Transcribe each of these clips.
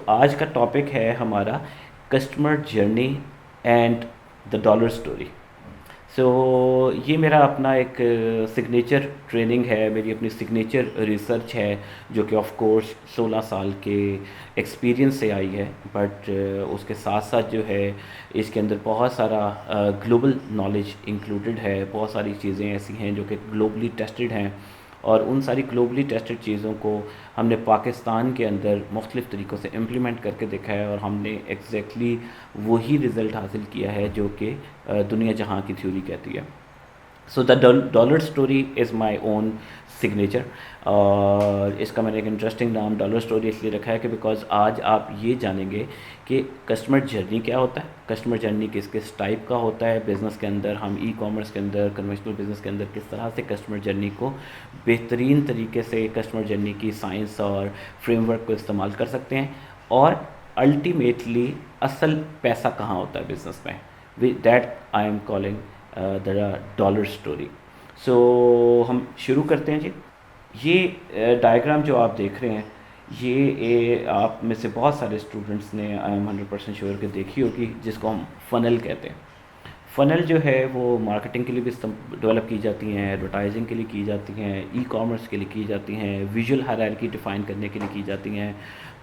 आज का टॉपिक है हमारा customer journey and the dollar story. So ये मेरा अपना एक सिग्नेचर ट्रेनिंग है, मेरी अपनी सिग्नेचर रिसर्च है, जो कि ऑफ कोर्स 16 साल के एक्सपीरियंस से आई है। बट उसके साथ साथ जो है इसके अंदर बहुत सारा ग्लोबल नॉलेज इंक्लूडेड है। बहुत सारी चीज़ें ऐसी हैं जो कि ग्लोबली टेस्टेड हैं, और उन सारी ग्लोबली टेस्टेड चीज़ों को हमने पाकिस्तान के अंदर मुख्तलिफ़ तरीक़ों से इम्प्लीमेंट करके देखा है, और हमने एग्जैक्टली वही रिज़ल्ट हासिल किया है जो कि दुनिया जहाँ की थ्योरी कहती है। So the dollar story is my own signature, और इसका मैंने एक इंटरेस्टिंग नाम डॉलर स्टोरी इसलिए रखा है कि बिकॉज आज आप ये जानेंगे कि कस्टमर जर्नी क्या होता है, कस्टमर जर्नी किस किस टाइप का होता है बिज़नेस के अंदर, हम ई कॉमर्स के अंदर, कन्वेंशनल बिज़नेस के अंदर किस तरह से कस्टमर जर्नी को बेहतरीन तरीके से कस्टमर जर्नी की साइंस और फ्रेमवर्क को इस्तेमाल कर सकते हैं, और अल्टीमेटली असल पैसा कहाँ होता है बिज़नेस में। With that I am calling the dollar story. So हम शुरू करते हैं जी। ये डायग्राम जो आप देख रहे हैं, ये आप में से बहुत सारे स्टूडेंट्स ने, आई एम 100% श्योर कि देखी होगी, जिसको हम फ़नल कहते हैं। फ़नल जो है वो मार्केटिंग के लिए भी डेवलप की जाती हैं, एडवर्टाइजिंग के लिए की जाती हैं, ई कॉमर्स के लिए की जाती हैं, विजुअल हायरार्की डिफ़ाइन करने के लिए की जाती हैं।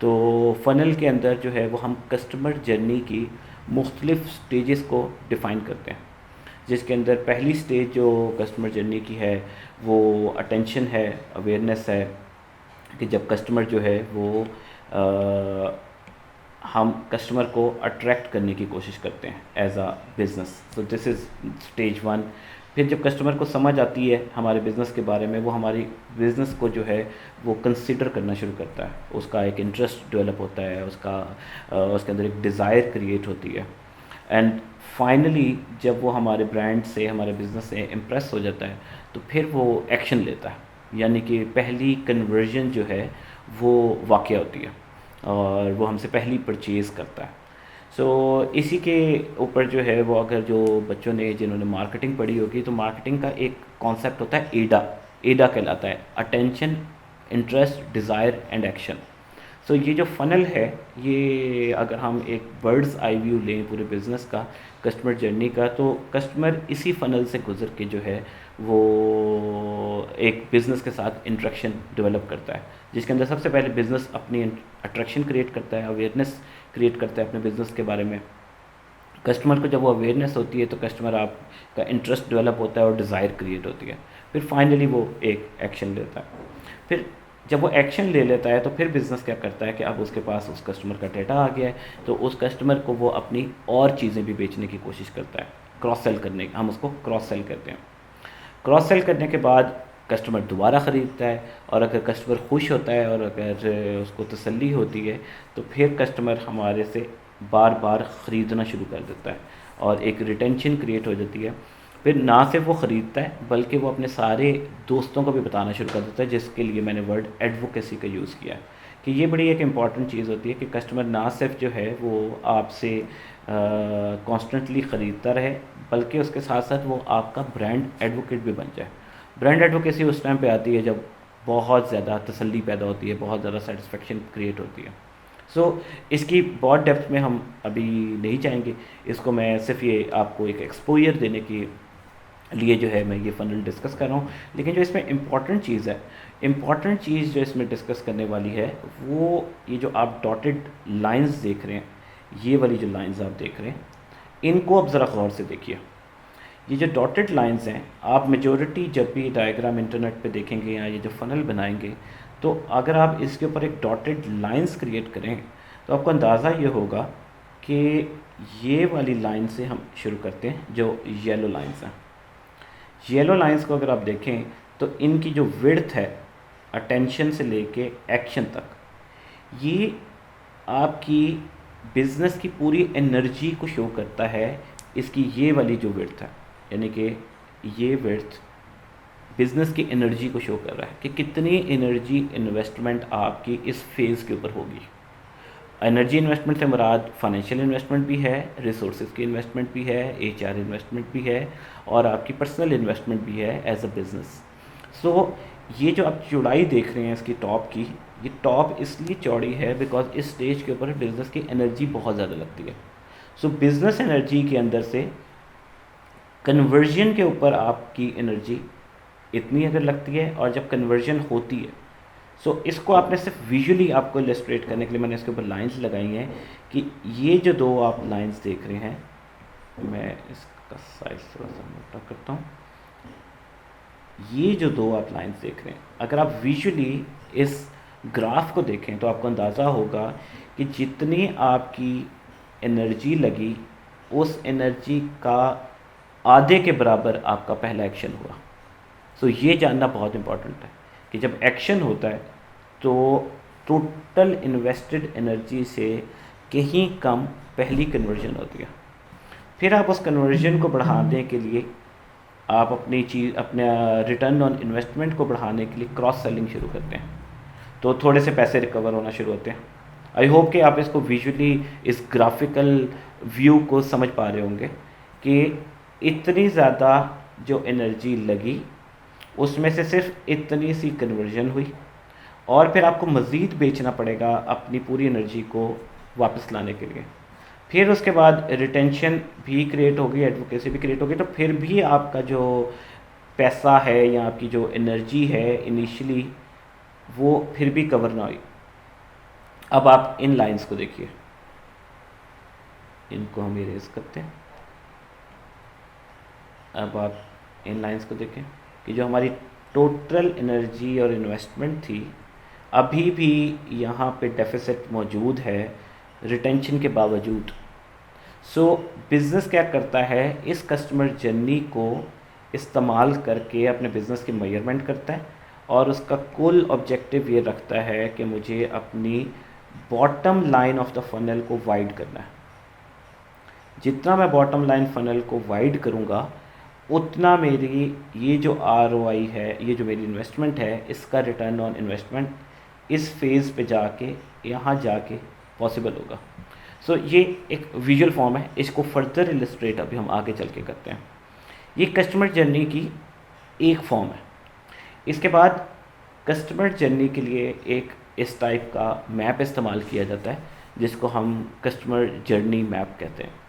तो फ़नल के अंदर जो है वो हम कस्टमर जर्नी की मुख्तलिफ़ स्टेजेस को डिफ़ाइन करते हैं, जिसके अंदर पहली स्टेज जो कस्टमर जर्नी की है वो अटेंशन है, अवेयरनेस है, कि जब कस्टमर जो है वो हम कस्टमर को अट्रैक्ट करने की कोशिश करते हैं as a business. So this is stage one. फिर जब कस्टमर को समझ आती है हमारे बिज़नेस के बारे में, वो हमारी बिज़नेस को जो है वो कंसिडर करना शुरू करता है, उसका एक इंटरेस्ट डेवलप होता है, उसके अंदर एक डिज़ायर क्रिएट होती है। एंड फाइनली जब वो हमारे ब्रांड से, हमारे बिज़नेस से इम्प्रेस हो जाता है, तो फिर वो एक्शन लेता है, यानी कि पहली कन्वर्जन जो है वो वाक़या होती है, और वो हमसे पहली परचेज़ करता है। सो इसी के ऊपर जो है वो, अगर जो बच्चों ने, जिन्होंने मार्केटिंग पढ़ी होगी, तो मार्केटिंग का एक कॉन्सेप्ट होता है एडा। एडा कहलाता है attention, interest, desire and action. So ये जो फ़नल है, ये अगर हम एक बर्ड्स आई व्यू लें पूरे बिज़नेस का, कस्टमर जर्नी का, तो कस्टमर इसी फ़नल से गुज़र के जो है वो एक बिज़नेस के साथ इंटरेक्शन डेवलप करता है, जिसके अंदर सबसे पहले बिज़नेस अपनी अट्रैक्शन क्रिएट करता है, अवेयरनेस क्रिएट करता है अपने बिज़नेस के बारे में। कस्टमर को जब वो अवेयरनेस होती है तो कस्टमर आपका इंटरेस्ट डेवलप होता है और डिज़ायर क्रिएट होती है। फिर फाइनली वो एक एक्शन लेता है। फिर जब वो एक्शन ले लेता है तो फिर बिज़नेस क्या करता है कि अब उसके पास उस कस्टमर का डेटा आ गया है, तो उस कस्टमर को वो अपनी और चीज़ें भी बेचने की कोशिश करता है, क्रॉस सेल करने, हम उसको क्रॉस सेल करते हैं। क्रॉस सेल करने के बाद कस्टमर दोबारा ख़रीदता है, और अगर कस्टमर खुश होता है और अगर उसको तसल्ली होती है, तो फिर कस्टमर हमारे से बार बार ख़रीदना शुरू कर देता है, और एक रिटेंशन क्रिएट हो जाती है। फिर ना सिर्फ वो ख़रीदता है बल्कि वो अपने सारे दोस्तों को भी बताना शुरू कर देता है, जिसके लिए मैंने वर्ड एडवोकेसी का यूज़ किया है, कि ये बड़ी एक इम्पॉर्टेंट चीज़ होती है कि कस्टमर ना सिर्फ जो है वो आपसे कॉन्स्टेंटली ख़रीदता रहे, बल्कि उसके साथ साथ वो आपका ब्रांड एडवोकेट भी बन जाए। ब्रांड एडवोकेसी उस टाइम पे आती है जब बहुत ज़्यादा तसल्ली पैदा होती है, बहुत ज़्यादा सेटिस्फेक्शन क्रिएट होती है। सो इसकी बहुत डेप्थ में हम अभी नहीं जाएंगे, इसको मैं सिर्फ ये आपको एक एक्सपोजर देने के लिए जो है मैं ये फ़नल डिस्कस कर रहा हूँ। लेकिन जो इसमें इम्पॉर्टेंट चीज़ है, इम्पॉर्टेंट चीज़ जो इसमें डिस्कस करने वाली है, वो ये जो आप डॉटेड लाइंस देख रहे हैं, ये वाली जो लाइंस आप देख रहे हैं, इनको अब ज़रा गौर से देखिए। ये जो डॉटेड लाइंस हैं, आप मेजॉरिटी जब भी डायग्राम इंटरनेट पे देखेंगे या ये जो फ़नल बनाएंगे, तो अगर आप इसके ऊपर एक डॉटेड लाइंस क्रिएट करें तो आपको अंदाज़ा ये होगा कि ये वाली लाइन से हम शुरू करते हैं, जो येलो लाइंस हैं। येलो लाइंस को अगर आप देखें तो इनकी जो विड्थ है, अटेंशन से लेके एक्शन तक, ये आपकी बिज़नेस की पूरी एनर्जी को शो करता है। इसकी ये वाली जो विड्थ है, यानी कि ये विड्थ बिज़नेस की एनर्जी को शो कर रहा है कि कितनी एनर्जी इन्वेस्टमेंट आपकी इस फेज़ के ऊपर होगी। एनर्जी इन्वेस्टमेंट से मुराद फाइनेंशियल इन्वेस्टमेंट भी है, रिसोर्सेज की इन्वेस्टमेंट भी है, एचआर इन्वेस्टमेंट भी है, और आपकी पर्सनल इन्वेस्टमेंट भी है एज अ बिज़नेस। सो ये जो आप चौड़ाई देख रहे हैं इसकी टॉप की, ये टॉप इसलिए चौड़ी है बिकॉज इस स्टेज के ऊपर बिज़नेस की एनर्जी बहुत ज़्यादा लगती है। सो बिज़नेस एनर्जी के अंदर से कन्वर्जन के ऊपर आपकी एनर्जी इतनी अगर लगती है, और जब कन्वर्जन होती है, सो इसको आपने सिर्फ विजुअली आपको इलस्ट्रेट करने के लिए मैंने इसके ऊपर लाइंस लगाई हैं कि ये जो दो आप लाइंस देख रहे हैं, मैं इसका साइज थोड़ा सा मोटा करता हूँ। ये जो दो आप लाइंस देख रहे हैं, अगर आप विजुअली इस ग्राफ को देखें तो आपको अंदाज़ा होगा कि जितनी आपकी एनर्जी लगी उस एनर्जी का आधे के बराबर आपका पहला एक्शन हुआ। सो ये जानना बहुत इम्पॉर्टेंट है कि जब एक्शन होता है तो टोटल इन्वेस्टेड एनर्जी से कहीं कम पहली कन्वर्जन होती है। फिर आप उस कन्वर्जन को बढ़ाने के लिए आप अपने रिटर्न ऑन इन्वेस्टमेंट को बढ़ाने के लिए क्रॉस सेलिंग शुरू करते हैं, तो थोड़े से पैसे रिकवर होना शुरू होते हैं। आई होप कि आप इसको विजुअली इस ग्राफिकल व्यू को समझ पा रहे होंगे कि इतनी ज़्यादा जो एनर्जी लगी उसमें से सिर्फ इतनी सी कन्वर्जन हुई, और फिर आपको मज़ीद बेचना पड़ेगा अपनी पूरी एनर्जी को वापस लाने के लिए। फिर उसके बाद रिटेंशन भी क्रिएट होगी, एडवोकेसी भी क्रिएट होगी, तो फिर भी आपका जो पैसा है या आपकी जो एनर्जी है इनिशियली वो फिर भी कवर ना हुई। अब आप इन लाइंस को देखिए, इनको हम इरेज करते हैं। अब आप इन लाइंस को देखें कि जो हमारी टोटल एनर्जी और इन्वेस्टमेंट थी, अभी भी यहाँ पे डेफिसिट मौजूद है रिटेंशन के बावजूद। सो बिज़नेस क्या करता है, इस कस्टमर जर्नी को इस्तेमाल करके अपने बिज़नेस की मेजरमेंट करता है, और उसका कुल ऑब्जेक्टिव ये रखता है कि मुझे अपनी bottom line of the funnel को वाइड करना है। जितना मैं बॉटम लाइन फनल को वाइड करूँगा उतना मेरी ये जो ROI है, ये जो मेरी इन्वेस्टमेंट है, इसका रिटर्न ऑन इन्वेस्टमेंट इस फेज़ पे जाके यहाँ जाके पॉसिबल होगा। सो ये एक विजुअल फॉर्म है, इसको फर्दर इलस्ट्रेट अभी हम आगे चल के करते हैं। ये कस्टमर जर्नी की एक फॉर्म है। इसके बाद कस्टमर जर्नी के लिए एक इस टाइप का मैप इस्तेमाल किया जाता है जिसको हम कस्टमर जर्नी मैप कहते हैं।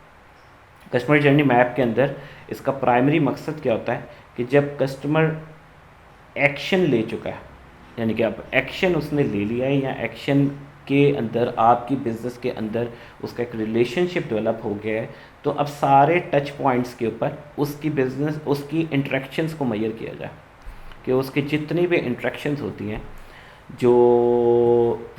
कस्टमर जर्नी मैप के अंदर इसका प्राइमरी मकसद क्या होता है कि जब कस्टमर एक्शन ले चुका है, यानी कि अब एक्शन उसने ले लिया है, या एक्शन के अंदर आपकी बिज़नेस के अंदर उसका एक रिलेशनशिप डेवलप हो गया है, तो अब सारे टच पॉइंट्स के ऊपर उसकी बिज़नेस, उसकी इंटरेक्शंस को मेजर किया जाए कि उसकी जितनी भी इंटरेक्शंस होती हैं, जो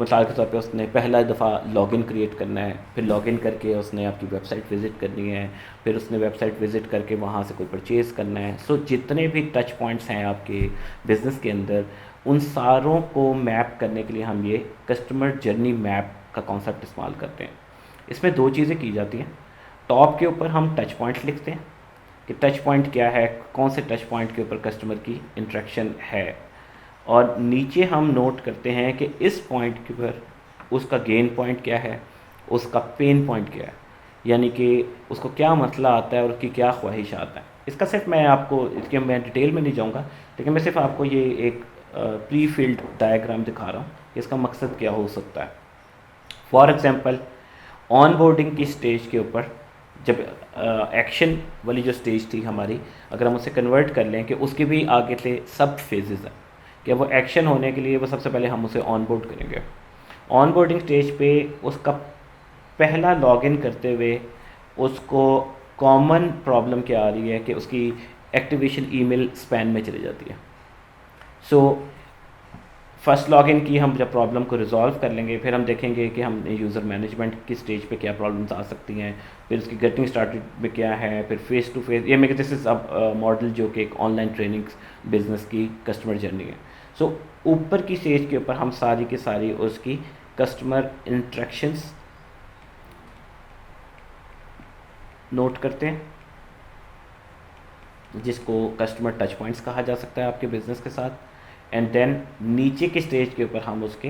मिसाल के तौर पे उसने पहला दफ़ा लॉगिन क्रिएट करना है, फिर लॉगिन करके उसने आपकी वेबसाइट विज़िट करनी है, फिर उसने वेबसाइट विज़िट करके वहाँ से कोई परचेज़ करना है। सो जितने भी टच पॉइंट्स हैं आपके बिज़नेस के अंदर, उन सारों को मैप करने के लिए हम ये कस्टमर जर्नी मैप का कॉन्सेप्ट इस्तेमाल करते हैं। इसमें दो चीज़ें की जाती हैं। टॉप के ऊपर हम टच पॉइंट्स लिखते हैं कि टच पॉइंट क्या है, कौन से टच पॉइंट के ऊपर कस्टमर की इंटरेक्शन है, और नीचे हम नोट करते हैं कि इस पॉइंट के ऊपर उसका गेन पॉइंट क्या है, उसका पेन पॉइंट क्या है, यानी कि उसको क्या मसला आता है और उसकी क्या ख्वाहिशात है। इसका सिर्फ मैं आपको, इसके मैं डिटेल में नहीं जाऊंगा, लेकिन मैं सिर्फ आपको ये एक प्री फिल्ड डायग्राम दिखा रहा हूँ कि इसका मकसद क्या हो सकता है। फॉर एग्ज़ाम्पल, ऑन बोर्डिंग की स्टेज के ऊपर जब एक्शन वाली जो स्टेज थी हमारी, अगर हम उसे कन्वर्ट कर लें कि उसके भी आगे से सब फेजेस हैं कि वो एक्शन होने के लिए वो सबसे पहले हम उसे ऑन बोर्ड करेंगे। ऑन बोर्डिंग स्टेज पे उसका पहला लॉगिन करते हुए उसको कॉमन प्रॉब्लम क्या आ रही है कि उसकी एक्टिवेशन ईमेल स्पैम में चली जाती है। सो फर्स्ट लॉगिन की हम जब प्रॉब्लम को रिजॉल्व कर लेंगे, फिर हम देखेंगे कि हम यूज़र मैनेजमेंट की स्टेज पे क्या प्रॉब्लम्स आ सकती हैं, फिर उसकी गेटिंग स्टार्टेड में क्या है, फिर फेस टू फेस, ये मेरे दिस इज़ अब मॉडल जो कि एक ऑनलाइन ट्रेनिंग बिजनेस की कस्टमर जर्नी है। सो ऊपर की स्टेज के ऊपर हम सारी की सारी उसकी कस्टमर इंट्रैक्शंस नोट करते हैं, जिसको कस्टमर टच पॉइंट्स कहा जा सकता है आपके बिज़नेस के साथ। एंड देन नीचे के स्टेज के ऊपर हम उसके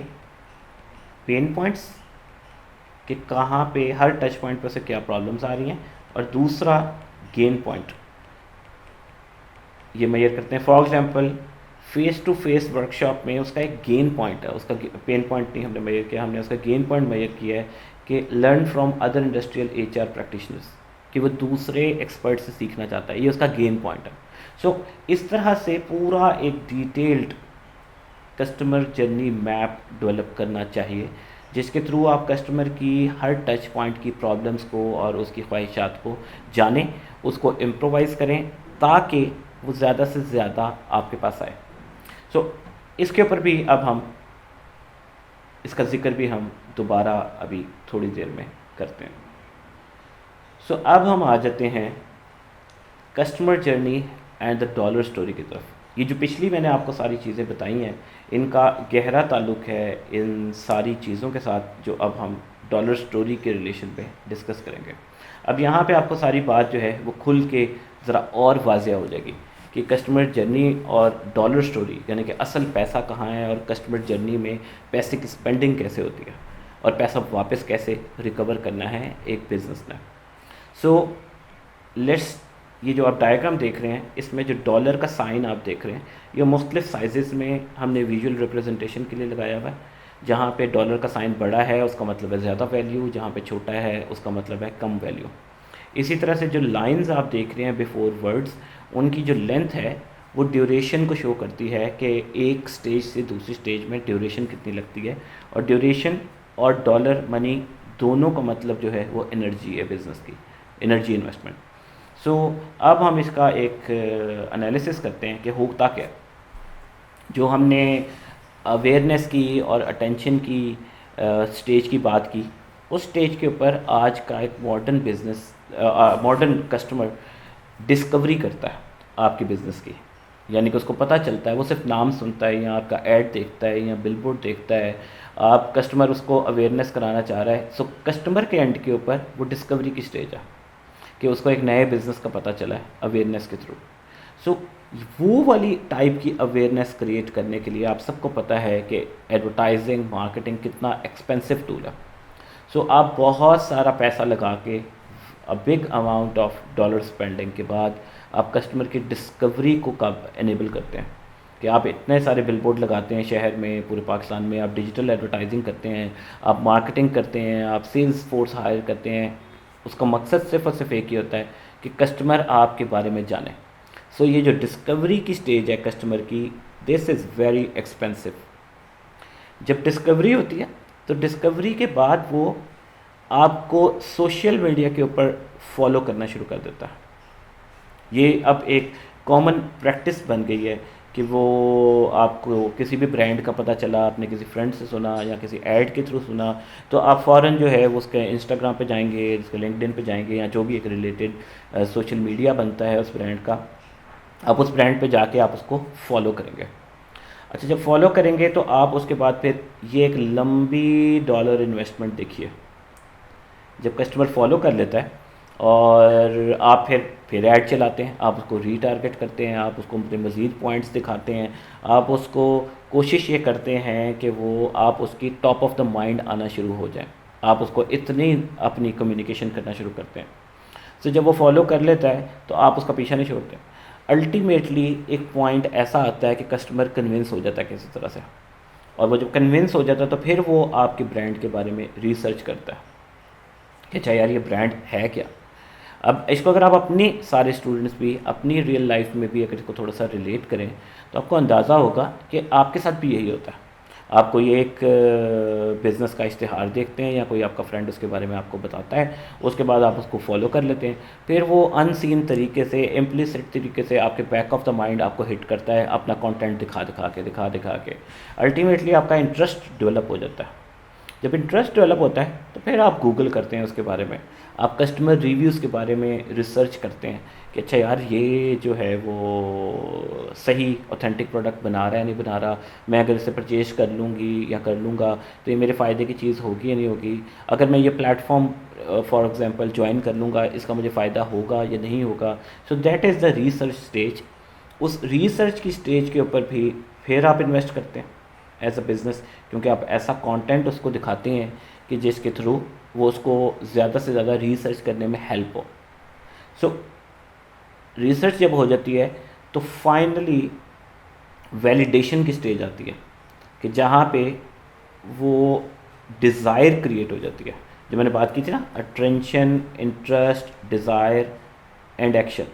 पेन पॉइंट्स कि कहाँ पे हर टच पॉइंट पर से क्या प्रॉब्लम्स आ रही हैं, और दूसरा गेन पॉइंट ये मेजर करते हैं। For example face to face workshop में उसका एक गेन पॉइंट है, उसका पेन पॉइंट नहीं हमने मेजर किया, हमने उसका गेन पॉइंट मेजर किया है कि learn from other industrial HR practitioners, कि वो दूसरे एक्सपर्ट से सीखना चाहता है, ये उसका गेन पॉइंट है। सो इस तरह से पूरा एक detailed customer journey map develop करना चाहिए, जिसके थ्रू आप कस्टमर की हर टच पॉइंट की प्रॉब्लम्स को और उसकी ख्वाहिशात को जानें, उसको इम्प्रोवाइज़ करें, ताकि वो ज़्यादा से ज़्यादा आपके पास आए। सो इसके ऊपर भी अब हम इसका ज़िक्र भी हम दोबारा अभी थोड़ी देर में करते हैं। सो अब हम आ जाते हैं customer journey and the dollar story की तरफ। ये जो पिछली मैंने आपको सारी चीज़ें बताई हैं, इनका गहरा ताल्लुक़ है इन सारी चीज़ों के साथ जो अब हम डॉलर स्टोरी के रिलेशन पे डिस्कस करेंगे। अब यहाँ पे आपको सारी बात जो है वो खुल के ज़रा और वाज़ेह हो जाएगी कि कस्टमर जर्नी और डॉलर स्टोरी, यानी कि असल पैसा कहाँ है और कस्टमर जर्नी में पैसे की स्पेंडिंग कैसे होती है और पैसा वापस कैसे रिकवर करना है एक बिज़नेस ने। सो लेट्स, ये जो आप डायग्राम देख रहे हैं, इसमें जो डॉलर का साइन आप देख रहे हैं, ये मुख्तलिफ साइज़ में हमने विजुअल रिप्रेजेंटेशन के लिए लगाया हुआ है। जहाँ पे डॉलर का साइन बड़ा है उसका मतलब है ज़्यादा वैल्यू, जहाँ पे छोटा है उसका मतलब है कम वैल्यू। इसी तरह से जो लाइंस आप देख रहे हैं बिफोर वर्ड्स, उनकी जो लेंथ है वो ड्यूरेशन को शो करती है कि एक स्टेज से दूसरी स्टेज में ड्यूरेशन कितनी लगती है, और ड्यूरेशन और डॉलर मनी दोनों का मतलब जो है वो एनर्जी है, बिज़नेस की एनर्जी इन्वेस्टमेंट। सो अब हम इसका एक एनालिसिस करते हैं कि होता क्या। जो हमने अवेयरनेस की और अटेंशन की स्टेज की बात की, उस स्टेज के ऊपर आज का एक modern business, modern customer discovery करता है आपके बिज़नेस की, यानी कि उसको पता चलता है, वो सिर्फ नाम सुनता है या आपका ऐड देखता है या बिलबोर्ड देखता है, आप कस्टमर उसको अवेयरनेस कराना चाह रहा है। सो कस्टमर के एंड के ऊपर वो डिस्कवरी की स्टेज है कि उसको एक नए बिज़नेस का पता चला है अवेयरनेस के थ्रू। सो वो वाली टाइप की अवेयरनेस क्रिएट करने के लिए आप सबको पता है कि एडवर्टाइजिंग मार्केटिंग कितना एक्सपेंसिव टूल है। सो आप बहुत सारा पैसा लगा के a big amount of dollar spending के बाद आप कस्टमर की डिस्कवरी को कब एनेबल करते हैं कि आप इतने सारे बिलबोर्ड लगाते हैं शहर में, पूरे पाकिस्तान में, आप डिजिटल एडवर्टाइजिंग करते हैं, आप मार्केटिंग करते हैं, आप सेल्स फोर्स हायर करते हैं। उसका मकसद सिर्फ और सिर्फ एक ही होता है कि कस्टमर आपके बारे में जाने। सो ये जो डिस्कवरी की स्टेज है कस्टमर की, दिस इज़ वेरी एक्सपेंसिव। जब डिस्कवरी होती है तो डिस्कवरी के बाद वो आपको सोशल मीडिया के ऊपर फॉलो करना शुरू कर देता है। ये अब एक कॉमन प्रैक्टिस बन गई है कि वो आपको किसी भी ब्रांड का पता चला, आपने किसी फ्रेंड से सुना या किसी ऐड के थ्रू सुना, तो आप फ़ौरन जो है वो उसके इंस्टाग्राम पे जाएंगे, उसके लिंक्डइन पे जाएंगे, या जो भी एक रिलेटेड सोशल मीडिया बनता है उस ब्रांड का, आप उस ब्रांड पे जाके आप उसको फॉलो करेंगे। अच्छा, जब फॉलो करेंगे तो आप उसके बाद फिर ये एक लंबी डॉलर इन्वेस्टमेंट देखिए। जब कस्टमर फॉलो कर लेता है और आप फिर ऐड चलाते हैं, आप उसको रीटारगेट करते हैं, आप उसको अपने मज़ीद पॉइंट्स दिखाते हैं, आप उसको कोशिश ये करते हैं कि वो आप उसकी टॉप ऑफ द माइंड आना शुरू हो जाए, आप उसको इतनी अपनी कम्युनिकेशन करना शुरू करते हैं। तो जब वो फॉलो कर लेता है तो आप उसका पीछा नहीं छोड़ते। अल्टीमेटली एक पॉइंट ऐसा आता है कि कस्टमर कन्विंस हो जाता है किसी तरह से, और वो जब कन्विंस हो जाता है तो फिर वो आपके ब्रांड के बारे में रिसर्च करता है कि अच्छा यार ये ब्रांड है क्या। अब इसको अगर आप अपनी सारे स्टूडेंट्स भी अपनी रियल लाइफ में भी अगर इसको थोड़ा सा रिलेट करें तो आपको अंदाज़ा होगा कि आपके साथ भी यही होता है। आप कोई एक बिज़नेस का इश्तिहार देखते हैं या कोई आपका फ्रेंड उसके बारे में आपको बताता है, उसके बाद आप उसको फॉलो कर लेते हैं, फिर वो अनसीन तरीके से, इम्प्लिसिट तरीके से आपके बैक ऑफ द माइंड आपको हिट करता है अपना कंटेंट दिखा के अल्टीमेटली आपका इंटरेस्ट डेवलप हो जाता है। जब इंटरेस्ट डेवलप होता है तो फिर आप गूगल करते हैं उसके बारे में, आप कस्टमर रिव्यूज़ के बारे में रिसर्च करते हैं कि अच्छा यार ये जो है वो सही ऑथेंटिक प्रोडक्ट बना रहा है नहीं बना रहा, मैं अगर इसे परचेज कर लूँगी या कर लूँगा तो ये मेरे फ़ायदे की चीज़ होगी या नहीं होगी, अगर मैं ये प्लेटफॉर्म फॉर एग्ज़ाम्पल ज्वाइन कर लूँगा इसका मुझे फ़ायदा होगा या नहीं होगा। So that is the research stage. उस रिसर्च की स्टेज के ऊपर भी फिर आप इन्वेस्ट करते हैं एज अ बिज़नेस, क्योंकि आप ऐसा कंटेंट उसको दिखाते हैं कि जिसके थ्रू वो उसको ज़्यादा से ज़्यादा रिसर्च करने में हेल्प हो। सो रिसर्च जब हो जाती है तो फाइनली वैलिडेशन की स्टेज आती है कि जहाँ पे वो डिज़ायर क्रिएट हो जाती है। जो मैंने बात की थी ना, attention, interest, desire and action,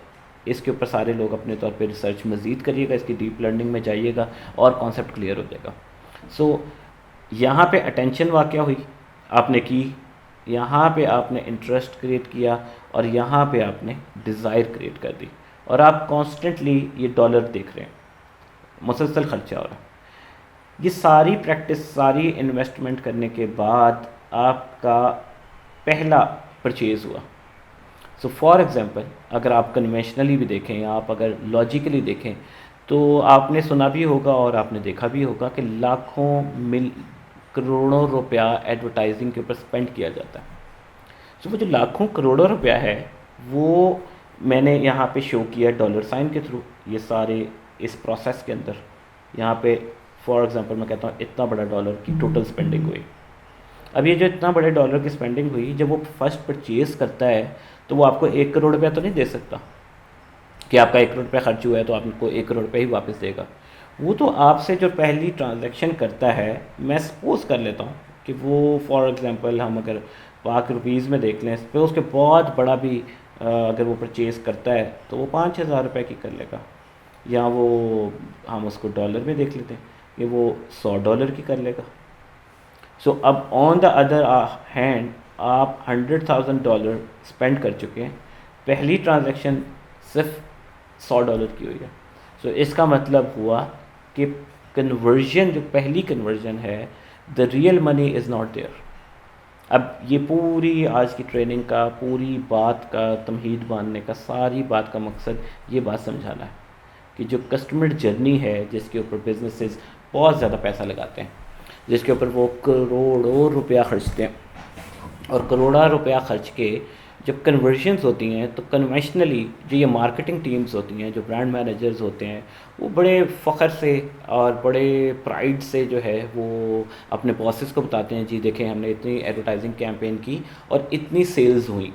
इसके ऊपर सारे लोग अपने तौर पे रिसर्च मज़ीद करिएगा, इसकी डीप लर्निंग में जाइएगा और कॉन्सेप्ट क्लियर हो जाएगा। सो यहाँ पे अटेंशन वाक़या हुई आपने की, यहाँ पे आपने इंटरेस्ट क्रिएट किया और यहाँ पे आपने डिज़ायर क्रिएट कर दी, और आप कॉन्स्टेंटली ये डॉलर देख रहे हैं, मुसलसल खर्चा हो रहा है। ये सारी प्रैक्टिस, सारी इन्वेस्टमेंट करने के बाद आपका पहला परचेज़ हुआ। सो फॉर एग्ज़ाम्पल, अगर आप कन्वेंशनली भी देखें या आप अगर लॉजिकली देखें, तो आपने सुना भी होगा और आपने देखा भी होगा कि लाखों करोड़ों रुपया एडवर्टाइजिंग के ऊपर स्पेंड किया जाता है। सो वो जो लाखों करोड़ों रुपया है, वो मैंने यहाँ पे शो किया डॉलर साइन के थ्रू। ये सारे इस प्रोसेस के अंदर यहाँ पे फॉर एग्ज़ाम्पल मैं कहता हूँ इतना बड़ा डॉलर की टोटल स्पेंडिंग हुई। अब ये जो इतना बड़े डॉलर की स्पेंडिंग हुई, जब वो फर्स्ट परचेज़ करता है तो वो आपको 1 करोड़ रुपया तो नहीं दे सकता कि आपका 1 करोड़ रुपया खर्च हुआ है तो आपको 1 करोड़ रुपया ही वापस देगा। वो तो आपसे जो पहली ट्रांजैक्शन करता है, मैं सपोज़ कर लेता हूँ कि वो फॉर एग्ज़ाम्पल हम अगर पाक रुपीज़ में देख लें, फिर उसके बहुत बड़ा भी अगर वो परचेज़ करता है तो वो 5,000 रुपये की कर लेगा, या वो हम उसको डॉलर में देख लेते हैं कि वो 100 डॉलर की कर लेगा। सो अब ऑन द अदर हैंड आप $100,000 स्पेंड कर चुके हैं, पहली ट्रांजैक्शन सिर्फ $100 की हुई है। सो इसका मतलब हुआ कि कन्वर्जन, जो पहली कन्वर्जन है, the real money is not there. अब ये पूरी आज की ट्रेनिंग का, पूरी बात का तमहीद बांधने का, सारी बात का मकसद ये बात समझाना है कि जो कस्टमर जर्नी है, जिसके ऊपर बिजनेसेस बहुत ज़्यादा पैसा लगाते हैं, जिसके ऊपर वो करोड़ों रुपया खर्चते हैं, और करोड़ों रुपया खर्च के जब कन्वर्जन्स होती हैं तो कन्वेंशनली जो ये मार्केटिंग टीम्स होती हैं, जो ब्रांड मैनेजर्स होते हैं, वो बड़े फ़ख्र से और बड़े प्राइड से जो है वो अपने बॉसेस को बताते हैं, जी देखें हमने इतनी एडवर्टाइजिंग कैंपेन की और इतनी सेल्स हुई।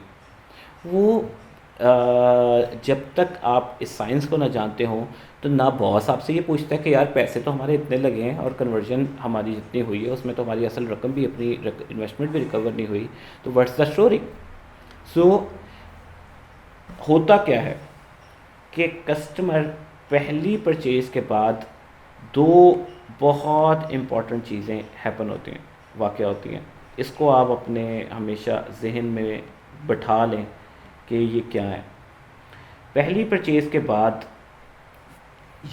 वो जब तक आप इस साइंस को ना जानते हो तो ना बॉस आपसे ये पूछता है कि यार पैसे तो हमारे इतने लगे हैं और कन्वर्जन हमारी जितनी हुई है उसमें तो हमारी असल रकम भी, अपनी इन्वेस्टमेंट भी रिकवर नहीं हुई, तो व्हाट्स द स्टोरी। सो होता क्या है कि कस्टमर पहली परचेज़ के बाद दो बहुत इम्पॉर्टेंट चीज़ें हैपन होती हैं, वाक़या होती हैं। इसको आप अपने हमेशा जहन में बैठा लें कि ये क्या है। पहली परचेज़ के बाद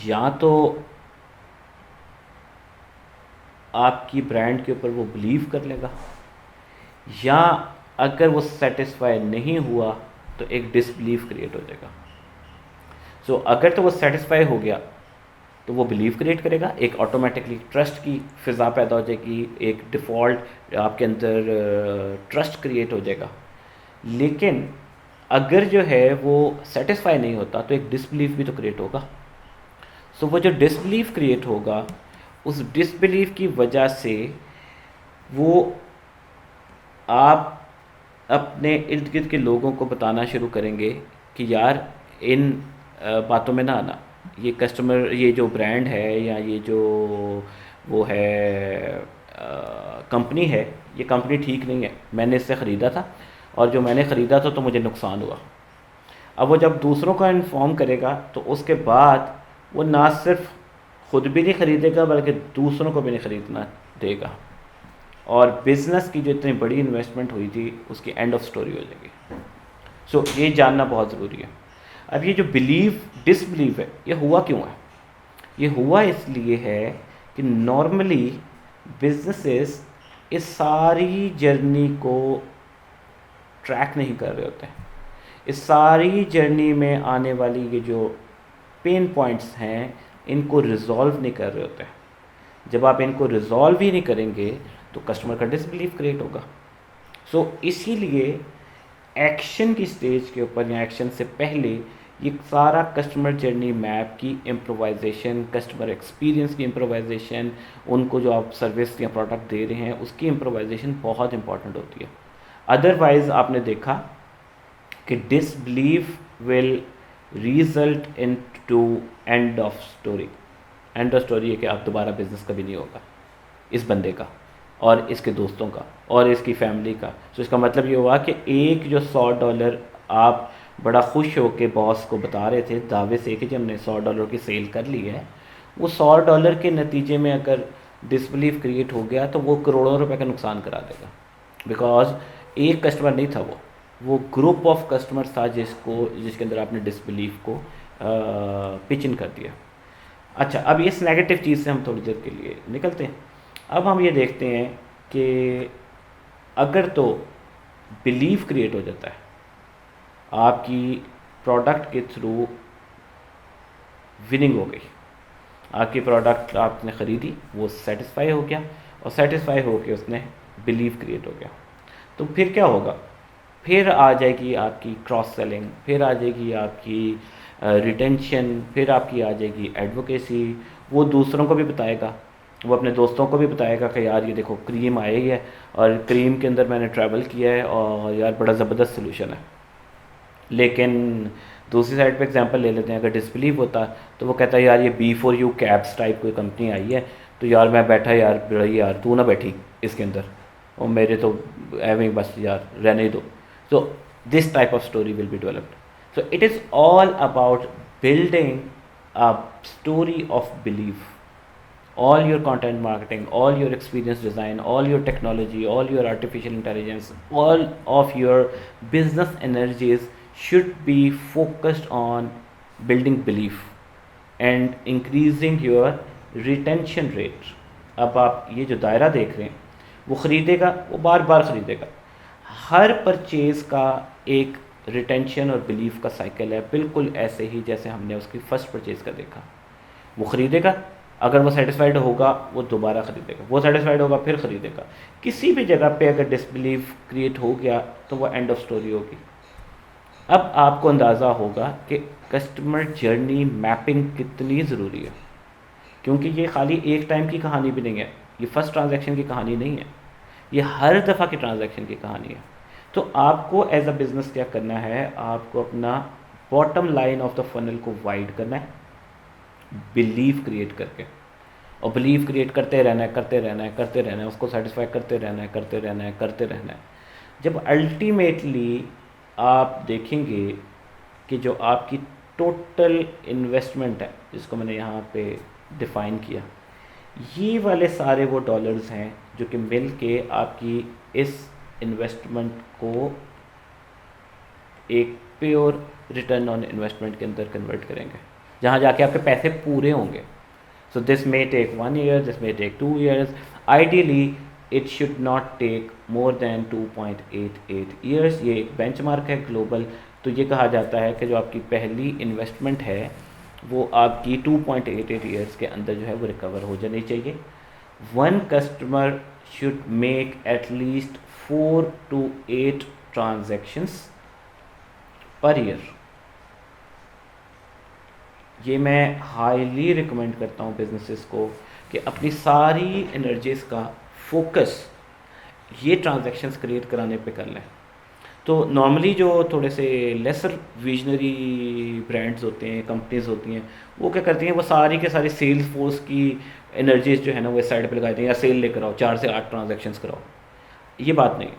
या तो आपकी ब्रांड के ऊपर वो बिलीव कर लेगा, या अगर वो सेटिस्फाई नहीं हुआ तो एक डिसबिलीव क्रिएट हो जाएगा। सो अगर तो वो सेटिस्फाई हो गया तो वो बिलीव क्रिएट करेगा, एक ऑटोमेटिकली ट्रस्ट की फ़िज़ा पैदा हो जाएगी, एक डिफ़ॉल्ट आपके अंदर ट्रस्ट क्रिएट हो जाएगा। लेकिन अगर जो है वो सेटिस्फाई नहीं होता तो एक डिसबिलीव भी तो क्रिएट होगा। सो वो जो डिसबिलीव क्रिएट होगा, उस डिसबिलीव की वजह से वो आप अपने इर्द गिर्द के लोगों को बताना शुरू करेंगे कि यार इन बातों में ना आना, ये कस्टमर, ये जो ब्रांड है या ये जो वो है कंपनी है, ये कंपनी ठीक नहीं है, मैंने इससे ख़रीदा था और जो मैंने ख़रीदा था तो मुझे नुकसान हुआ। अब वो जब दूसरों को इन्फॉर्म करेगा तो उसके बाद वो ना सिर्फ ख़ुद भी नहीं ख़रीदेगा बल्कि दूसरों को भी नहीं ख़रीदना देगा, और बिज़नेस की जो इतनी बड़ी इन्वेस्टमेंट हुई थी उसकी एंड ऑफ स्टोरी हो जाएगी। सो ये जानना बहुत ज़रूरी है। अब ये जो बिलीव डिसबिलीव है, ये हुआ क्यों है? ये हुआ इसलिए है कि नॉर्मली बिजनेसेस इस सारी जर्नी को ट्रैक नहीं कर रहे होते हैं। इस सारी जर्नी में आने वाली ये जो पेन पॉइंट्स हैं, इनको रिजॉल्व नहीं कर रहे होते हैं। जब आप इनको रिजॉल्व ही नहीं करेंगे तो कस्टमर का डिसबिलीव क्रिएट होगा। सो इसीलिए एक्शन की स्टेज के ऊपर या एक्शन से पहले ये सारा कस्टमर जर्नी मैप की इम्प्रोवाइजेशन, कस्टमर एक्सपीरियंस की इम्प्रोवाइजेशन, उनको जो आप सर्विस या प्रोडक्ट दे रहे हैं उसकी इम्प्रोवाइजेशन बहुत इंपॉर्टेंट होती है। अदरवाइज़ आपने देखा कि disbelieve will result into end of story. End of story है कि आप दोबारा बिज़नेस कभी नहीं होगा इस बंदे का और इसके दोस्तों का और इसकी फैमिली का। तो इसका मतलब ये हुआ कि एक जो $100 आप बड़ा खुश हो के बॉस को बता रहे थे दावे से कि हमने $100 की सेल कर ली है, वो $100 के नतीजे में अगर डिसबिलीफ क्रिएट हो गया तो वो करोड़ों रुपए का नुकसान करा देगा। बिकॉज एक कस्टमर नहीं था, वो ग्रुप ऑफ कस्टमर्स था जिसके अंदर आपने डिसबिलीफ को पिच इन कर दिया। अच्छा, अब इस नेगेटिव चीज़ से हम थोड़ी देर के लिए निकलते हैं। अब हम ये देखते हैं कि अगर तो बिलीव क्रिएट हो जाता है आपकी प्रोडक्ट के थ्रू, विनिंग हो गई, आपकी प्रोडक्ट आपने ख़रीदी, वो सेटिस्फाई हो गया और सेटिस्फाई हो के उसने बिलीव क्रिएट हो गया, तो फिर क्या होगा? फिर आ जाएगी आपकी क्रॉस सेलिंग, फिर आ जाएगी आपकी रिटेंशन, फिर आपकी आ जाएगी एडवोकेसी। वो दूसरों को भी बताएगा, वो अपने दोस्तों को भी बताएगा कि यार ये देखो क्रीम आई है और क्रीम के अंदर मैंने ट्रैवल किया है और यार बड़ा ज़बरदस्त सोल्यूशन है। लेकिन दूसरी साइड पे एग्जांपल ले लेते हैं, अगर डिसबिलीव होता तो वो कहता है यार ये B4U कैब्स टाइप कोई कंपनी आई है, तो यार मैं बैठा यार बड़ी यार तू ना बैठी इसके अंदर और मेरे तो एवं बस यार रहने दो। So this type of story will be developed. So it is all about building a story of belief. All your content marketing, all your experience design, all your technology, all your artificial intelligence, all of your business energies should be focused on building belief and increasing your retention rate. अब आप ये जो दायरा देख रहे हैं, वो ख़रीदेगा, वो बार बार ख़रीदेगा। हर परचेज़ का एक रिटेंशन और बिलीफ का साइकिल है, बिल्कुल ऐसे ही जैसे हमने उसकी फ़र्स्ट परचेज़ का देखा। वो ख़रीदेगा, अगर वो सेटिस्फाइड होगा वो दोबारा ख़रीदेगा, वो सेटिस्फाइड होगा फिर ख़रीदेगा। किसी भी जगह पे अगर डिसबिलीव क्रिएट हो गया तो वो एंड ऑफ स्टोरी होगी। अब आपको अंदाज़ा होगा कि कस्टमर जर्नी मैपिंग कितनी ज़रूरी है, क्योंकि ये खाली एक टाइम की कहानी भी नहीं है, ये फर्स्ट ट्रांजैक्शन की कहानी नहीं है, ये हर दफ़ा की ट्रांजैक्शन की कहानी है। तो आपको एज अ बिज़नेस क्या करना है, आपको अपना bottom line of the funnel को वाइड करना है बिलीव क्रिएट करके, और बिलीव क्रिएट करते रहना है, करते रहना है, करते रहना है, उसको सेटिस्फाई करते रहना है, करते रहना है, करते रहना है। जब अल्टीमेटली आप देखेंगे कि जो आपकी टोटल इन्वेस्टमेंट है, जिसको मैंने यहाँ पे डिफ़ाइन किया, ये वाले सारे वो डॉलर्स हैं जो कि मिल के आपकी इस इन्वेस्टमेंट को एक प्योर रिटर्न ऑन इन्वेस्टमेंट के अंदर कन्वर्ट करेंगे, जहाँ जाके आपके पैसे पूरे होंगे। So this may take 1 year, this may take 2 years, ideally it should not take more than 2.88 years। ये एक बेंचमार्क है ग्लोबल। तो ये कहा जाता है कि जो आपकी पहली इन्वेस्टमेंट है वो आपकी 2.88 years के अंदर जो है वो रिकवर हो जानी चाहिए। One customer should make at least 4 to 8 transactions per year. ये मैं हाईली रिकमेंड करता हूँ बिजनेसेस को कि अपनी सारी एनर्जीज़ का फोकस ये ट्रांजैक्शंस क्रिएट कराने पे कर लें। तो नॉर्मली जो थोड़े से लेसर विजनरी ब्रांड्स होते हैं, कंपनीज होती हैं, वो क्या करती हैं, वो सारी के सारी सेल्स फोर्स की एनर्जीज जो है ना वो इस साइड पे लगाते हैं, या सेल लेकर आओ, 4 से 8 ट्रांजैक्शंस कराओ। ये बात नहीं,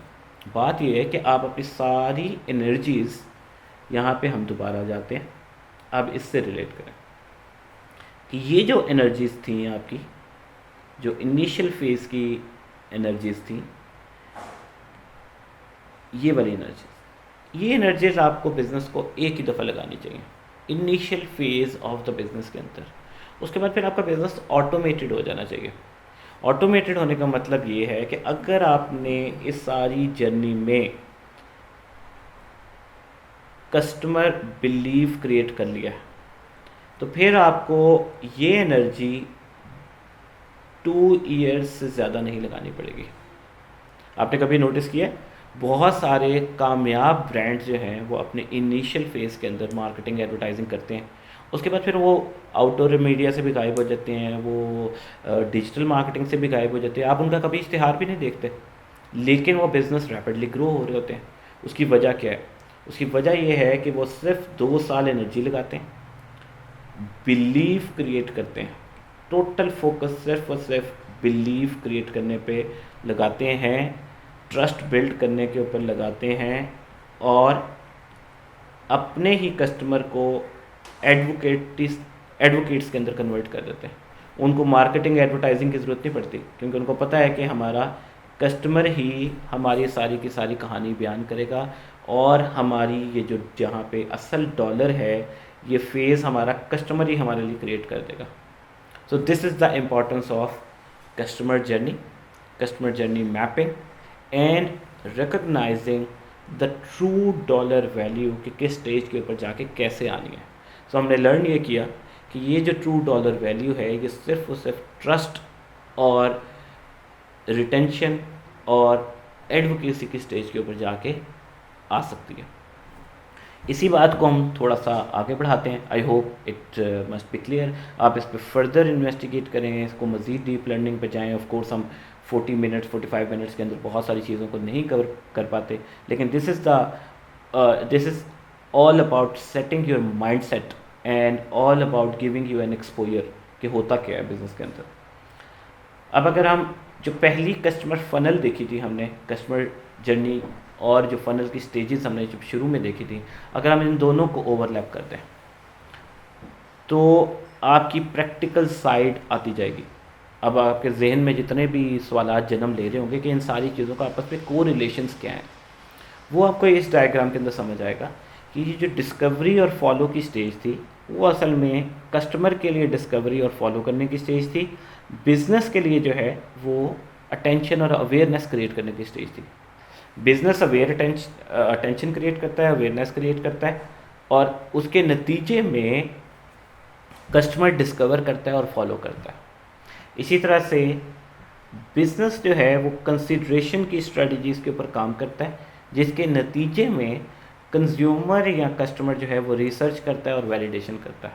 बात ये है कि आप अपनी सारी एनर्जीज़, यहाँ पे हम दोबारा जाते हैं, अब इससे रिलेट करें कि ये जो एनर्जीज़ थी आपकी, जो इनिशियल फेज़ की एनर्जीज़ थी, ये वाली एनर्जीज़ आपको बिज़नेस को एक ही दफ़ा लगानी चाहिए initial phase of the business के अंदर। उसके बाद फिर आपका बिज़नेस ऑटोमेटेड हो जाना चाहिए। ऑटोमेटेड होने का मतलब ये है कि अगर आपने इस सारी जर्नी में कस्टमर बिलीव क्रिएट कर लिया है, तो फिर आपको ये एनर्जी 2 years से ज़्यादा नहीं लगानी पड़ेगी। आपने कभी नोटिस किया, बहुत सारे कामयाब ब्रांड्स जो हैं वो अपने इनिशियल फेज़ के अंदर मार्केटिंग एडवर्टाइजिंग करते हैं, उसके बाद फिर वो आउटडोर मीडिया से भी गायब हो जाते हैं, वो डिजिटल मार्केटिंग से भी गायब हो जाते हैं, आप उनका कभी इश्तिहार भी नहीं देखते, लेकिन वो बिज़नेस रैपिडली ग्रो हो रहे होते हैं। उसकी वजह क्या है? उसकी वजह यह है कि वो सिर्फ 2 साल एनर्जी लगाते हैं, बिलीव क्रिएट करते हैं टोटल फोकस सिर्फ और सिर्फ बिलीव क्रिएट करने पे लगाते हैं, ट्रस्ट बिल्ड करने के ऊपर लगाते हैं, और अपने ही कस्टमर को एडवोकेट्स के अंदर कन्वर्ट कर देते हैं। उनको मार्केटिंग एडवर्टाइजिंग की ज़रूरत नहीं पड़ती, क्योंकि उनको पता है कि हमारा कस्टमर ही हमारी सारी की सारी कहानी बयान करेगा, और हमारी ये जो जहाँ पे असल डॉलर है, ये फेज़ हमारा कस्टमर ही हमारे लिए क्रिएट कर देगा। सो this is the importance of customer journey mapping and recognising the true dollar value कि किस स्टेज के ऊपर जाके कैसे आनी है। सो हमने लर्न ये किया कि ये जो ट्रू डॉलर वैल्यू है, ये सिर्फ और सिर्फ ट्रस्ट और रिटेंशन और एडवोकेसी की स्टेज के ऊपर जाके आ सकती है। इसी बात को हम थोड़ा सा आगे बढ़ाते हैं। I hope it must be clear. आप इस पर फर्दर इन्वेस्टिगेट करें, इसको मज़ीद डीप लर्निंग पे जाएं। ऑफ कोर्स हम 45 मिनट्स के अंदर बहुत सारी चीज़ों को नहीं कवर कर पाते, लेकिन this is all about setting your mind set and all about giving you N exposure कि होता क्या है बिज़नेस के अंदर। अब अगर हम जो पहली कस्टमर फनल देखी थी हमने, कस्टमर जर्नी और जो फनल की स्टेजेस हमने जब शुरू में देखी थी, अगर हम इन दोनों को ओवरलैप करते हैं तो आपकी प्रैक्टिकल साइड आती जाएगी। अब आपके जहन में जितने भी सवालात जन्म ले रहे होंगे कि इन सारी चीज़ों का आपस में को रिलेशंस क्या हैं, वो आपको इस डायग्राम के अंदर समझ आएगा कि ये जो डिस्कवरी और फॉलो की स्टेज थी, वो असल में कस्टमर के लिए डिस्कवरी और फॉलो करने की स्टेज थी। बिज़नेस के लिए जो है वो अटेंशन और अवेयरनेस क्रिएट करने की स्टेज थी। बिज़नेस अटेंशन क्रिएट करता है, अवेयरनेस क्रिएट करता है, और उसके नतीजे में कस्टमर डिस्कवर करता है और फॉलो करता है। इसी तरह से बिज़नेस जो है वो कंसिड्रेशन की स्ट्रेटजीज़ के ऊपर काम करता है, जिसके नतीजे में कंज्यूमर या कस्टमर जो है वो रिसर्च करता है और वैलिडेशन करता है।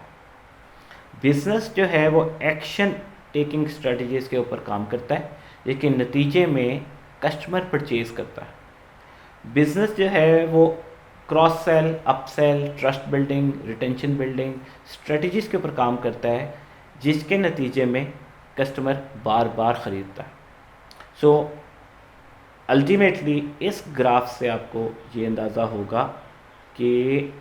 बिज़नेस जो है वो एक्शन टेकिंग स्ट्रेटजीज़ के ऊपर काम करता है, जिसके नतीजे में कस्टमर परचेज़ करता है। बिज़नेस जो है वो cross sell, upsell, trust building, retention building strategies के ऊपर काम करता है, जिसके नतीजे में कस्टमर बार बार ख़रीदता है। सो अल्टीमेटली इस ग्राफ से आपको ये अंदाज़ा होगा कि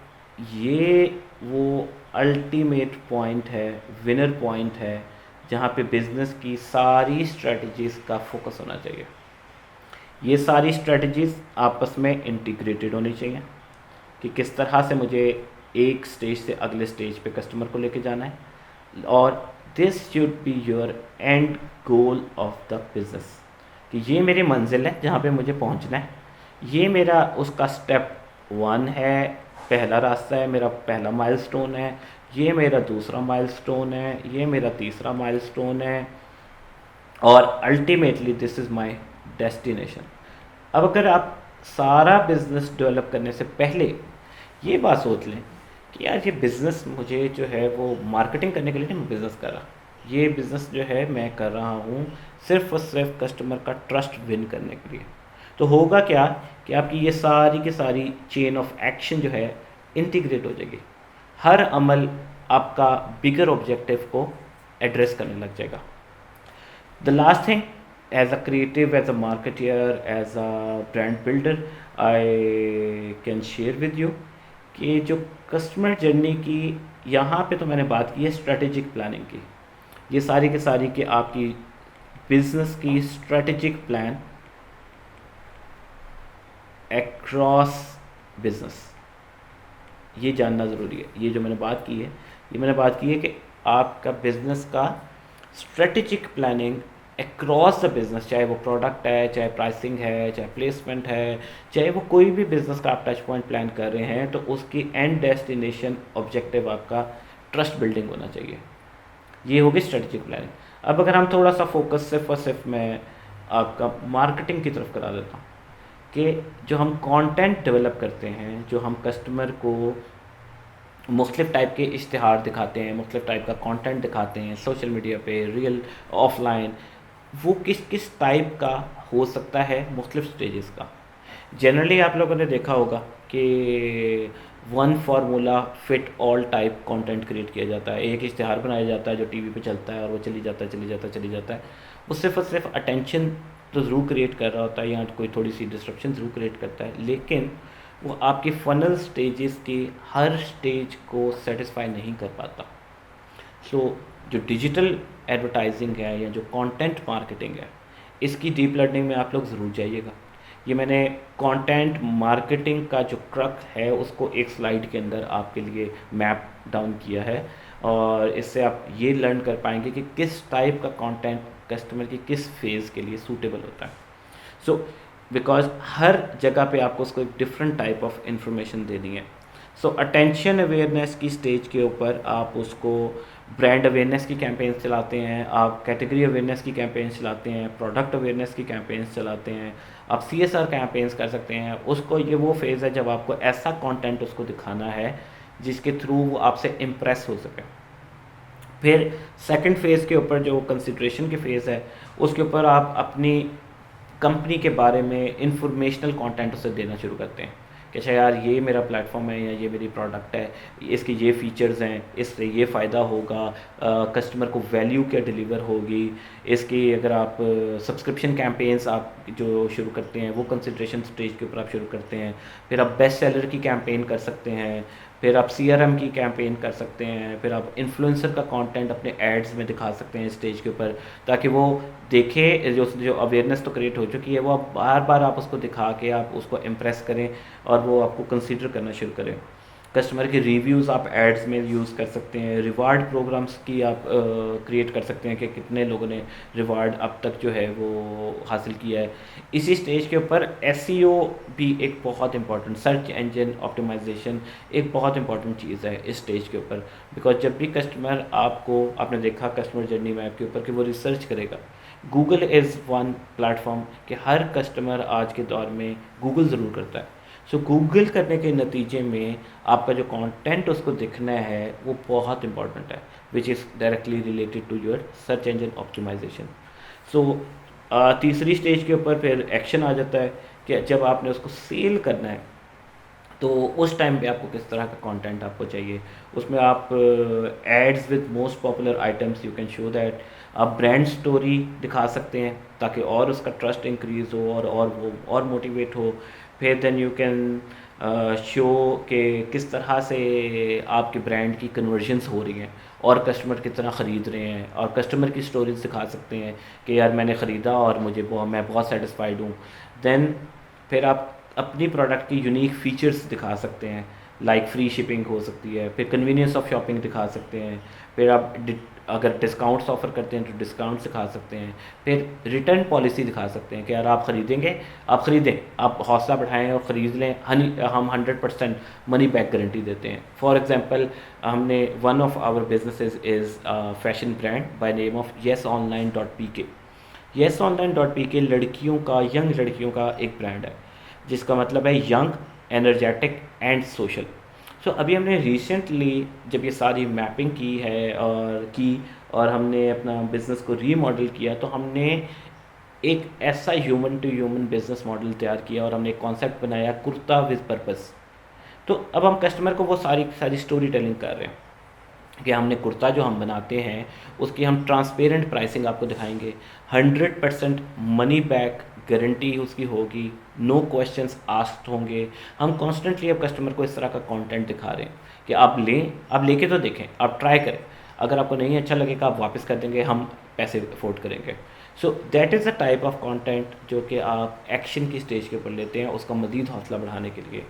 ये वो अल्टीमेट पॉइंट है, विनर पॉइंट है, जहाँ पे बिज़नेस की सारी स्ट्रेटजीज़ का फोकस होना चाहिए। ये सारी स्ट्रेटजीज़ आपस में इंटीग्रेटेड होनी चाहिए कि किस तरह से मुझे एक स्टेज से अगले स्टेज पे कस्टमर को लेके जाना है, और this should be your and goal of the business, कि ये मेरी मंजिल है जहाँ पे मुझे पहुँचना है। ये मेरा उसका स्टेप 1 है, पहला रास्ता है, मेरा पहला माइलस्टोन है। ये मेरा दूसरा माइलस्टोन है, ये मेरा तीसरा माइलस्टोन है, और ultimately this is my destination. अब अगर आप सारा बिज़नेस डेवलप करने से पहले ये बात सोच लें कि यार ये बिज़नेस मुझे जो है वो मार्केटिंग करने के लिए नहीं बिज़नेस कर रहा, ये बिज़नेस जो है मैं कर रहा हूँ सिर्फ और सिर्फ कस्टमर का ट्रस्ट विन करने के लिए, तो होगा क्या कि आपकी ये सारी की सारी चेन ऑफ एक्शन जो है इंटीग्रेट हो जाएगी। हर अमल आपका बिगर ऑब्जेक्टिव को एड्रेस करने लग जाएगा। The last thing, as a creative, as a marketer, as a brand builder, I can share with you कि जो कस्टमर जर्नी की यहाँ पे तो मैंने बात की है स्ट्रेटेजिक प्लानिंग की। ये सारी की सारी कि आपकी बिजनेस की स्ट्रेटेजिक प्लान अक्रॉस बिजनेस, ये जानना ज़रूरी है। ये जो मैंने बात की है, ये मैंने बात की है कि आपका बिजनेस का strategic planning across the business, चाहे वो प्रोडक्ट है, चाहे प्राइसिंग है, चाहे प्लेसमेंट है, चाहे वो कोई भी बिज़नेस का आप टच पॉइंट प्लान कर रहे हैं, तो उसकी एंड डेस्टिनेशन ऑब्जेक्टिव आपका ट्रस्ट बिल्डिंग होना चाहिए। ये होगी स्ट्रेटेजिक प्लानिंग। अब अगर हम थोड़ा सा फोकस सिर्फ और सिर्फ मैं आपका मार्केटिंग की तरफ करा देता हूँ कि जो हम कंटेंट डेवलप करते हैं, जो हम कस्टमर को मुख्तलिफ़ टाइप के इश्तिहार दिखाते हैं, मुख्तलिफ़ टाइप का कंटेंट दिखाते हैं सोशल मीडिया पे, रियल ऑफलाइन, वो किस किस टाइप का हो सकता है, मुख्तलिफ़ स्टेजेस का। जनरली आप लोगों ने देखा होगा कि one formula fit all type content create किया जाता है। एक इश्तिहार बनाया जाता है जो टीवी पे चलता है और वो चली जाता है चली जाता है चली जाता है। वो सिर्फ और सिर्फ अटेंशन तो ज़रूर क्रिएट कर रहा होता है या कोई थोड़ी सी डिस्ट्रप्शन ज़रूर क्रिएट करता है, लेकिन वो आपकी फनल स्टेजेस के हर स्टेज को सेटिस्फाई नहीं कर पाता। सो जो डिजिटल एडवर्टाइजिंग है या जो कंटेंट मार्केटिंग है, इसकी डीप लर्निंग में आप लोग ज़रूर जाइएगा। ये मैंने कंटेंट मार्केटिंग का जो क्रक है उसको एक स्लाइड के अंदर आपके लिए मैप डाउन किया है, और इससे आप ये लर्न कर पाएंगे कि किस टाइप का कंटेंट कस्टमर की किस फेज़ के लिए सूटेबल होता है। सो बिकॉज हर जगह पे आपको उसको एक डिफरेंट टाइप ऑफ इंफॉर्मेशन देनी है। सो अटेंशन अवेयरनेस की स्टेज के ऊपर आप उसको ब्रांड अवेयरनेस की कैंपेन्स चलाते हैं, आप कैटेगरी अवेयरनेस की कैंपेन्स चलाते हैं, प्रोडक्ट अवेयरनेस की कैंपेन्स चलाते हैं, आप CSR कैंपेन्स कर सकते हैं। उसको ये वो फेज़ है जब आपको ऐसा कंटेंट उसको दिखाना है जिसके थ्रू वो आपसे इम्प्रेस हो सके। फिर सेकंड फेज़ के ऊपर जो कंसिड्रेशन के फेज़ है, उसके ऊपर आप अपनी कंपनी के बारे में इंफॉर्मेशनल कंटेंट उसे देना शुरू करते हैं कि अच्छा यार ये मेरा प्लेटफॉर्म है या ये मेरी प्रोडक्ट है, इसके ये फीचर्स हैं, इससे ये फ़ायदा होगा, कस्टमर को वैल्यू क्या डिलीवर होगी इसकी। अगर आप सब्सक्रिप्शन कैंपेन्स आप जो शुरू करते हैं वो कंसिड्रेशन स्टेज के ऊपर आप शुरू करते हैं। फिर आप बेस्ट सेलर की कैंपेन कर सकते हैं, फिर आप CRM की कैंपेन कर सकते हैं, फिर आप इन्फ्लुएंसर का कंटेंट अपने एड्स में दिखा सकते हैं स्टेज के ऊपर, ताकि वो देखे जो अवेयरनेस तो क्रिएट हो चुकी है वो आप बार बार आप उसको दिखा के आप उसको इम्प्रेस करें और वो आपको कंसीडर करना शुरू करें। कस्टमर के रिव्यूज़ आप एड्स में यूज़ कर सकते हैं, रिवार्ड प्रोग्राम्स की आप क्रिएट कर सकते हैं कि कितने लोगों ने रिवार्ड अब तक जो है वो हासिल किया है। इसी स्टेज के ऊपर SEO भी एक बहुत इंपॉर्टेंट, सर्च इंजन ऑप्टिमाइजेशन एक बहुत इंपॉर्टेंट चीज़ है इस स्टेज के ऊपर। बिकॉज जब भी कस्टमर आपको, आपने देखा कस्टमर जर्नी मैप के ऊपर कि वो रिसर्च करेगा, गूगल इज़ वन प्लेटफॉर्म कि हर कस्टमर आज के दौर में गूगल ज़रूर करता है। सो गूगल करने के नतीजे में आपका जो कंटेंट उसको दिखना है वो बहुत इंपॉर्टेंट है, which is directly related to your search engine optimisation. So तीसरी स्टेज के ऊपर फिर एक्शन आ जाता है कि जब आपने उसको सेल करना है तो उस टाइम पे आपको किस तरह का कंटेंट आपको चाहिए। उसमें आप ads with most popular items you can show that, आप ब्रांड स्टोरी दिखा सकते हैं ताकि और उसका ट्रस्ट इंक्रीज़ हो और वो और मोटिवेट हो। फिर देन यू कैन शो कि किस तरह से आपके ब्रांड की कन्वर्जन्स हो रही हैं और कस्टमर कितना ख़रीद रहे हैं, और कस्टमर की स्टोरीज दिखा सकते हैं कि यार मैंने ख़रीदा और मैं बहुत सेटिस्फाइड हूँ। देन फिर आप अपनी प्रोडक्ट की यूनिक फीचर्स दिखा सकते हैं, लाइक फ्री शिपिंग हो सकती है, फिर कन्वीनियंस ऑफ शॉपिंग दिखा सकते हैं, फिर आप अगर डिस्काउंट्स ऑफ़र करते हैं तो डिस्काउंट्स दिखा सकते हैं, फिर रिटर्न पॉलिसी दिखा सकते हैं कि यार आप ख़रीदेंगे, आप ख़रीदें, आप हौसला बढ़ाएं और ख़रीद लें, हम 100% मनी बैक गारंटी देते हैं। फॉर एग्जांपल हमने one of our businesses is fashion brand by name of yesonline.pk। yesonline.pk लड़कियों का, यंग लड़कियों का एक ब्रांड है जिसका मतलब है यंग, एनर्जेटिक एंड सोशल। सो अभी हमने रिसेंटली जब ये सारी मैपिंग की है और हमने अपना बिज़नेस को रीमॉडल किया, तो हमने एक ऐसा human to human business model तैयार किया और हमने एक कॉन्सेप्ट बनाया, कुर्ता विद पर्पस। तो अब हम कस्टमर को वो सारी सारी स्टोरी टेलिंग कर रहे हैं कि हमने कुर्ता जो हम बनाते हैं उसकी हम ट्रांसपेरेंट प्राइसिंग आपको दिखाएंगे, 100% मनी बैक गारंटी उसकी होगी, नो क्वेश्चंस आस्क्ड होंगे। हम कॉन्स्टेंटली अब कस्टमर को इस तरह का कंटेंट दिखा रहे हैं कि आप लें, आप लेके तो देखें, आप ट्राई करें, अगर आपको नहीं अच्छा लगेगा आप वापस कर देंगे, हम पैसे अफोर्ड करेंगे। So that is a type of content जो कि आप एक्शन की स्टेज के ऊपर लेते हैं उसका मज़ीद हौसला बढ़ाने के लिए।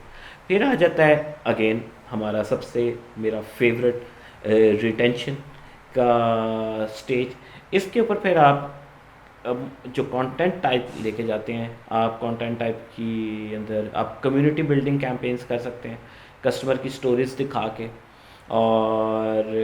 फिर आ जाता है अगेन हमारा सबसे मेरा फेवरेट रिटेंशन का स्टेज। इसके ऊपर फिर आप जो कंटेंट टाइप लेके जाते हैं, आप कंटेंट टाइप की अंदर आप कम्युनिटी बिल्डिंग कैंपेन्स कर सकते हैं कस्टमर की स्टोरीज दिखा के, और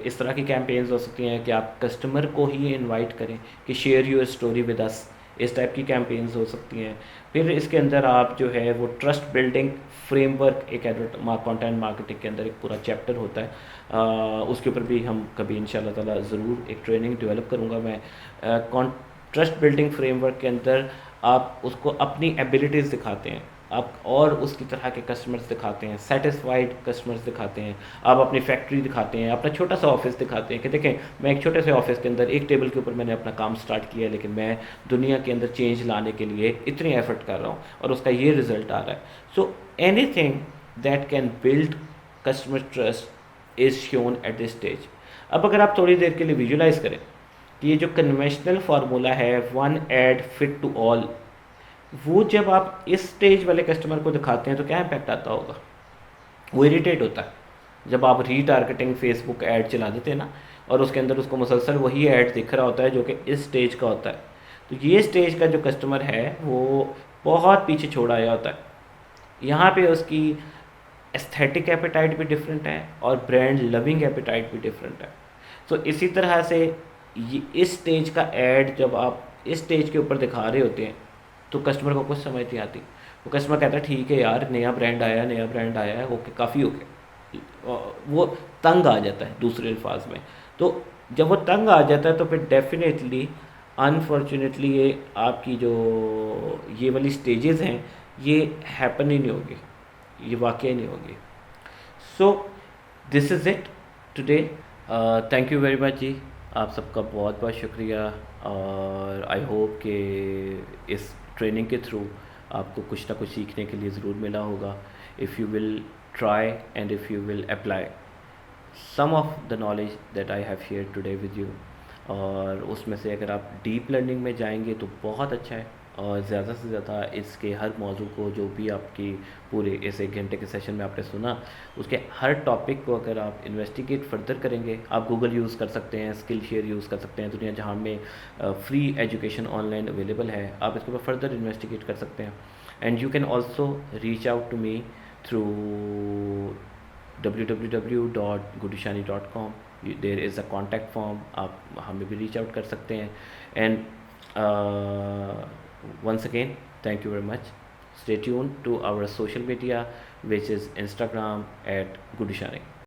इस तरह की कैंपेन्स हो सकती हैं कि आप कस्टमर को ही इनवाइट करें कि share your story with us, इस टाइप की कैंपेन्स हो सकती हैं। फिर इसके अंदर आप जो है वो ट्रस्ट बिल्डिंग फ्रेमवर्क, एक कंटेंट मार्केटिंग के अंदर एक पूरा चैप्टर होता है, उसके ऊपर भी हम कभी इंशाल्लाह ताला ज़रूर एक ट्रेनिंग डेवलप करूँगा मैं। ट्रस्ट बिल्डिंग फ्रेमवर्क के अंदर आप उसको अपनी एबिलिटीज़ दिखाते हैं आप और उसकी तरह के कस्टमर्स दिखाते हैं, सेटिस्फाइड कस्टमर्स दिखाते हैं, आप अपनी फैक्ट्री दिखाते हैं, अपना छोटा सा ऑफिस दिखाते हैं कि देखें मैं एक छोटे से ऑफिस के अंदर एक टेबल के ऊपर मैंने अपना काम स्टार्ट किया है, लेकिन मैं दुनिया के अंदर चेंज लाने के लिए इतनी एफर्ट कर रहा हूँ और उसका ये रिजल्ट आ रहा है। So anything that can build customer trust is shown at this stage. अब अगर आप थोड़ी देर के लिए विजुलाइज करें कि ये जो कन्वेंशनल फार्मूला है one ad fit to all, वो जब आप इस स्टेज वाले कस्टमर को दिखाते हैं तो क्या इम्पैक्ट आता होगा? वो इरिटेट होता है जब आप रीटारगेटिंग फेसबुक ऐड चला देते हैं ना, और उसके अंदर उसको मुसलसल वही ऐड दिख रहा होता है जो कि इस स्टेज का होता है। तो ये स्टेज का जो कस्टमर है वो बहुत पीछे छोड़ आया होता है। यहाँ पे उसकी एस्थेटिक एपेटाइट भी डिफरेंट है और ब्रांड लविंग एपेटाइट भी डिफरेंट है। तो इसी तरह से ये इस स्टेज का ऐड जब आप इस स्टेज के ऊपर दिखा रहे होते हैं तो कस्टमर को कुछ समझ नहीं आती। वो कस्टमर कहता है ठीक है यार, नया ब्रांड आया, नया ब्रांड आया है, ओके काफ़ी ओके। वो तंग आ जाता है दूसरे अल्फाज में। तो जब वो तंग आ जाता है तो फिर डेफिनेटली अनफॉर्चुनेटली ये आपकी जो ये वाली स्टेजेस हैं ये हैपन ही नहीं होगी, ये वाकई नहीं होगी। So this is it today. Thank you very much ji, आप सबका बहुत बहुत शुक्रिया। और आई होप कि इस ट्रेनिंग के थ्रू आपको कुछ ना कुछ सीखने के लिए ज़रूर मिला होगा। If you will try and if you will apply some of the knowledge that I have share today with you, और उसमें से अगर आप डीप लर्निंग में जाएंगे तो बहुत अच्छा है। और ज़्यादा से ज़्यादा इसके हर मौजू को जो भी आपकी पूरे इस 1 घंटे के सेशन में आपने सुना, उसके हर टॉपिक को अगर आप इन्वेस्टिगेट फर्दर करेंगे, आप गूगल यूज़ कर सकते हैं, स्किल शेयर यूज़ कर सकते हैं, दुनिया जहाँ में फ्री एजुकेशन ऑनलाइन अवेलेबल है, आप इसके ऊपर फर्दर इन्वेस्टिगेट कर सकते हैं। And you can also reach out to me through www.gudushani.com। There is a contact form, आप हमें भी रीच आउट कर सकते हैं। And once again, thank you very much. Stay tuned to our social media, which is Instagram at Gudushani.